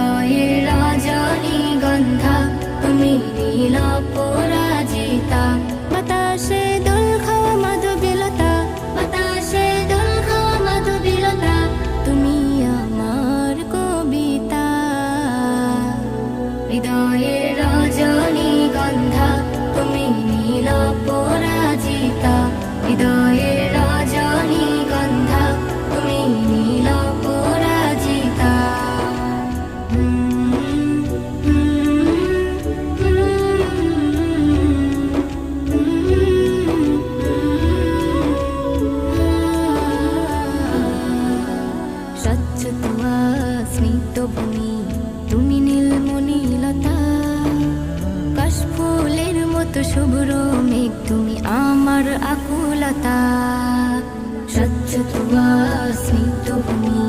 হৃদয়ের রজনীগন্ধা তুমি নীল পরাজিতা। বাতাসে দোল খাওয়া মাধবীলতা, বাতাসে দোল খাওয়া মাধবীলতা, তুমি আমার কবিতা। হৃদয়ের রজনীগন্ধা তুমি নীল পরাজিতা, হৃদয়ের রজনীগন্ধা তুমি নীল পরাজিতা। স্বচ্ছ তুয়া স্মিত ভূমি তুমি নীলমণিলতা, কাশফুলের মতো শুভ্র মেঘ তুমি আমার আকুলতা। স্বচ্ছ তুয়া স্মিত ভূমি